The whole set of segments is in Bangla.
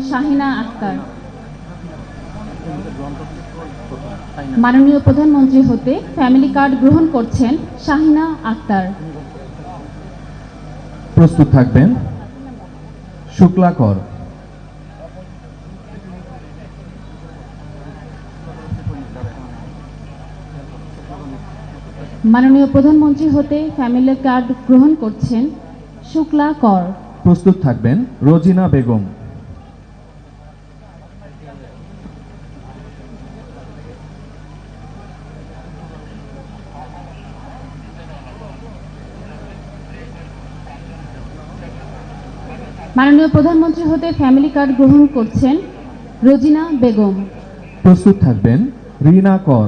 শাহিনা আক্তার। মাননীয় প্রধানমন্ত্রী হতে ফ্যামিলি কার্ড গ্রহণ করছেন শাহিনা আক্তার। প্রস্তুত থাকবেন শুক্লাকর। মাননীয় প্রধানমন্ত্রী হতে ফ্যামিলি কার্ড গ্রহণ করছেন শুক্লাকর। প্রস্তুত থাকবেন রোজিনা বেগম। মাননীয় প্রধানমন্ত্রী হতে ফ্যামিলি কার্ড গ্রহণ করছেন রোজিনা বেগম। প্রস্তুত থাকবেন রিনা কর।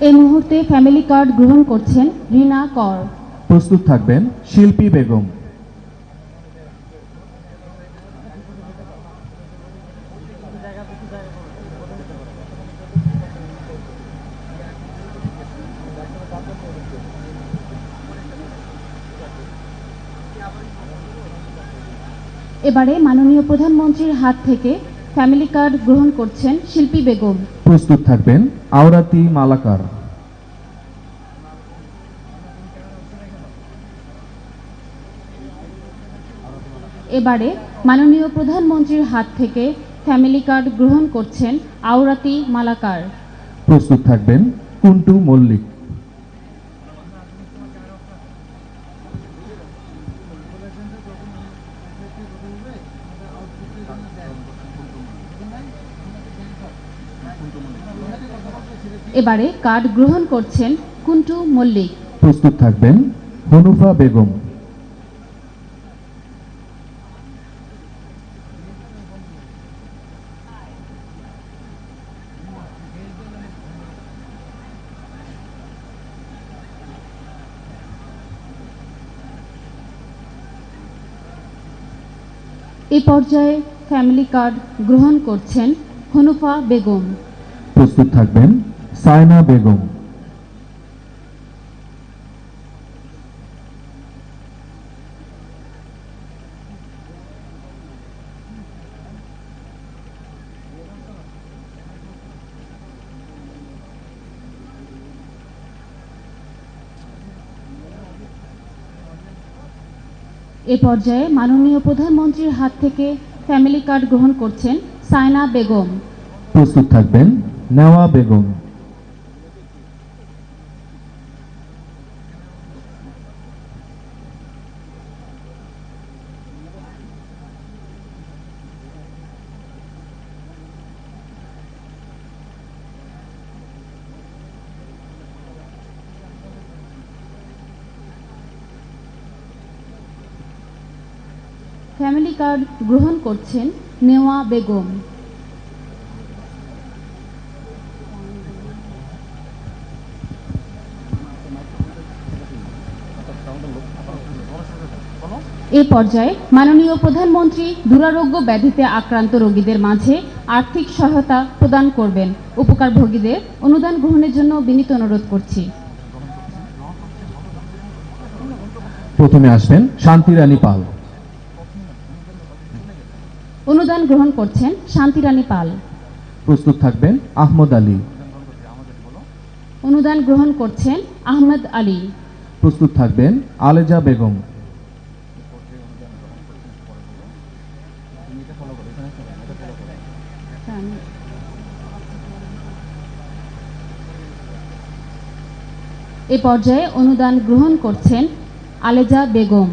এই মুহূর্তে ফ্যামিলি কার্ড গ্রহণ করছেন রিনা কর। প্রস্তুত থাকবেন শিল্পী বেগম। এবারে মাননীয় প্রধানমন্ত্রীর হাত থেকে ফ্যামিলি কার্ড গ্রহণ করছেন শিল্পী বেগম। প্রস্তুত থাকবেন আওরাতি মালাকার। এবারে মাননীয় প্রধানমন্ত্রীর হাত থেকে ফ্যামিলি কার্ড গ্রহণ করছেন আওরাতি মালাকার। প্রস্তুত থাকবেন কুন্টু মল্লিক। এবারে কার্ড গ্রহণ করছেন কুন্টু মল্লিক। প্রস্তুত থাকবেন হনুফা বেগম। এই পর্যায়ে ফ্যামিলি কার্ড গ্রহণ করছেন হনুফা বেগম। প্রস্তুত থাকবেন সায়না বেগম। এ পর্যায়ে মাননীয় প্রধানমন্ত্রীর হাত থেকে ফ্যামিলি কার্ড গ্রহণ করছেন সায়না বেগম। প্রস্তুত থাকবেন নেওয়া বেগম। ফ্যামিলি কার্ড গ্রহণ করছেন নেওয়া বেগম। এ পর্যায়ে মাননীয় প্রধানমন্ত্রী দুরারোগ্য ব্যাধিতে আক্রান্ত রোগীদের মাঝে আর্থিক সহায়তা প্রদান করবেন। উপকারভোগীদের অনুদান গ্রহণের জন্য বিনীত অনুরোধ করছি। প্রথমে আসবেন শান্তিরানী পাল। অনুদান গ্রহণ করছেন শান্তিরানী পাল। প্রস্তুত থাকবেন আহমদ আলী। অনুদান গ্রহণ করছেন আহমদ আলী। প্রস্তুত থাকবেন আলেজা বেগম। এ পর্যায়ে অনুদান গ্রহণ করছেন আলেজা বেগম।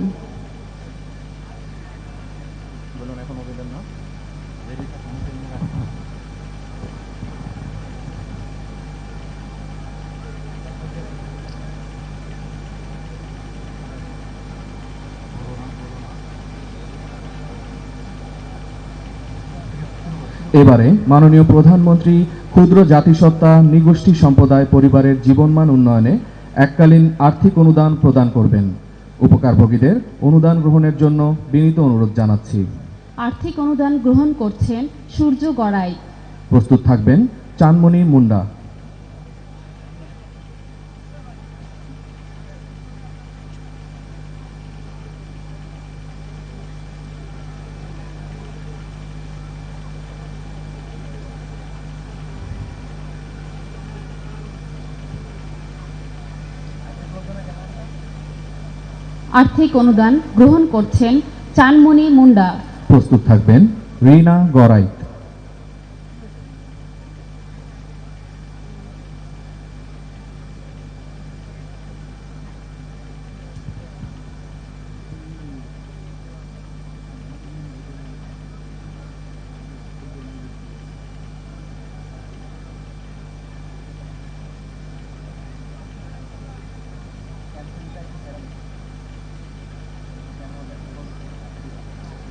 এবারে মাননীয় প্রধানমন্ত্রী ক্ষুদ্র জাতিসত্তা নিগোষ্ঠী সম্প্রদায় পরিবারের জীবনমান উন্নয়নে এককালীন আর্থিক অনুদান প্রদান করবেন। উপকারভোগীদের অনুদান গ্রহণের জন্য বিনীত অনুরোধ জানাচ্ছি। আর্থিক অনুদান গ্রহণ করছেন সূর্য গড়াই। প্রস্তুত থাকবেন চানমণি মুন্ডা। আর্থিক অনুদান গ্রহণ করছেন চানমণি মুন্ডা। প্রস্তুত থাকবেন রিনা গড়াই।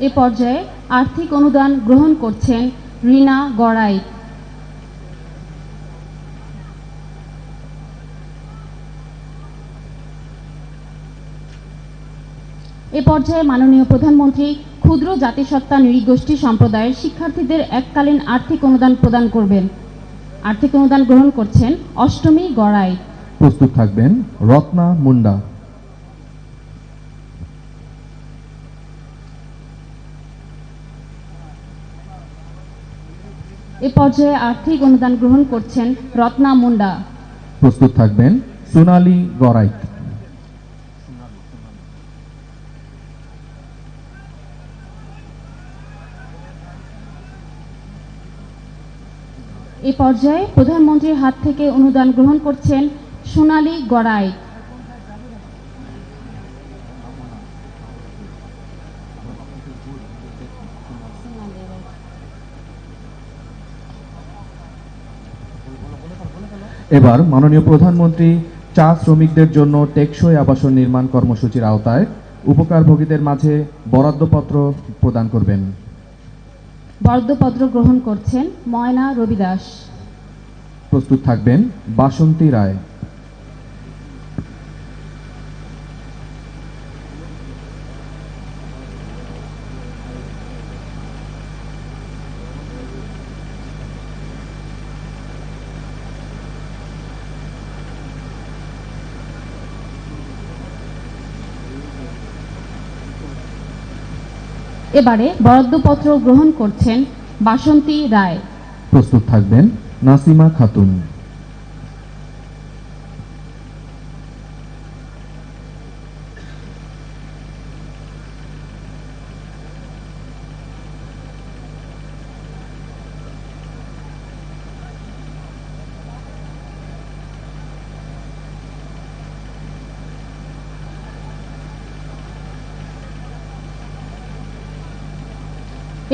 এ পর্যায়ে আর্থিক অনুদান গ্রহণ করছেন রিনা গড়াই। এ পর্যায়ে মাননীয় প্রধানমন্ত্রী ক্ষুদ্র জাতিসত্তা নৃগোষ্ঠী সম্প্রদায়ের শিক্ষার্থীদের এককালীন আর্থিক অনুদান প্রদান করবেন। আর্থিক অনুদান গ্রহণ করছেন অষ্টমী গড়াই। প্রস্তুত থাকবেন রত্না মুন্ডা। এ পর্যায়ে আর্থিক অনুদান গ্রহণ করছেন রত্না মুন্ডা। প্রস্তুত থাকবেন সোনালী গড়াই। এ পর্যায়ে প্রধানমন্ত্রীর হাত থেকে অনুদান গ্রহণ করছেন সোনালী গড়াই। এবার মাননীয় প্রধানমন্ত্রী চা শ্রমিকদের জন্য টেকসই আবাসন নির্মাণ কর্মসূচির আওতায় উপকারভোগীদের মাঝে বরাদ্দপত্র প্রদান করবেন। বরাদ্দপত্র গ্রহণ করছেন ময়না রবিদাস। প্রস্তুত থাকবেন বাসন্তী রায়। এবারে বরাদ্দপত্র গ্রহণ করছেন বাসন্তী রায়। প্রস্তুত থাকবেন নাসিমা খাতুন।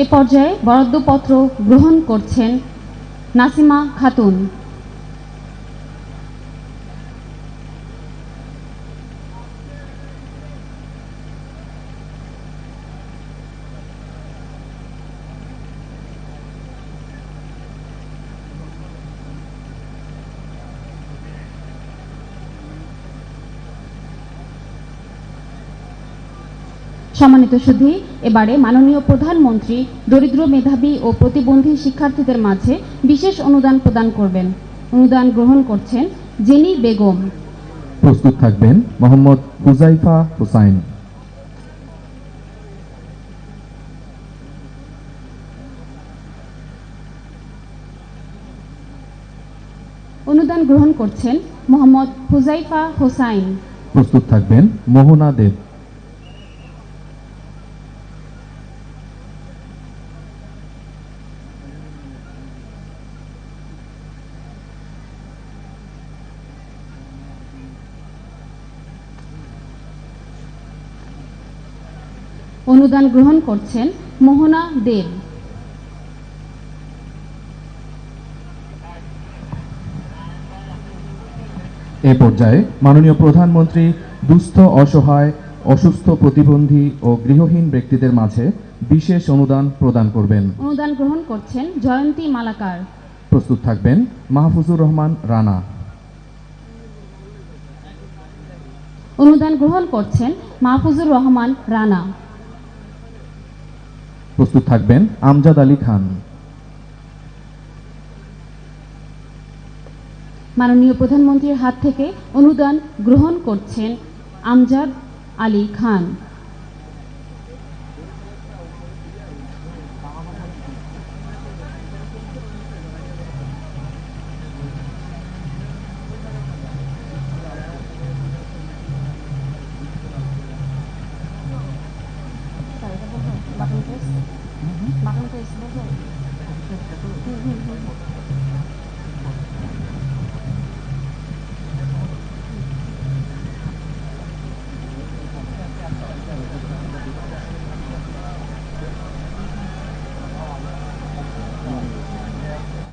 এ পর্যায়ে বরাদ্দপত্র গ্রহণ করছেন নাসিমা খাতুন। সম্মানিত সুধী, এবারে মাননীয় প্রধানমন্ত্রী দরিদ্র মেধাবী ও প্রতিবন্ধী শিক্ষার্থীদের মাঝে বিশেষ অনুদান প্রদান করবেন। অনুদান গ্রহণ করছেন জেনি বেগম। প্রস্তুত থাকবেন মোহাম্মদ হুজাইফা হোসাইন। অনুদান গ্রহণ করছেন মোহাম্মদ হুজাইফা হোসাইন। প্রস্তুত থাকবেন মোহনা দেব। অনুদান গ্রহণ করছেন মোহনা দেব। এ পর্যায়ে মাননীয় প্রধানমন্ত্রী দুস্থ অসহায় অসুস্থ প্রতিবন্ধী ও গৃহহীন ব্যক্তিদের মাঝে বিশেষ অনুদান প্রদান করবেন। অনুদান গ্রহণ করছেন জয়ন্তী মালাকার। প্রস্তুত থাকবেন মাহফুজুর রহমান রানা। অনুদান গ্রহণ করছেন মাহফুজুর রহমান রানা। প্রস্তুত থাকবেন আমজাদ আলী খান। মাননীয় প্রধানমন্ত্রীর হাত থেকে অনুদান গ্রহণ করছেন আমজাদ আলী খান। Button press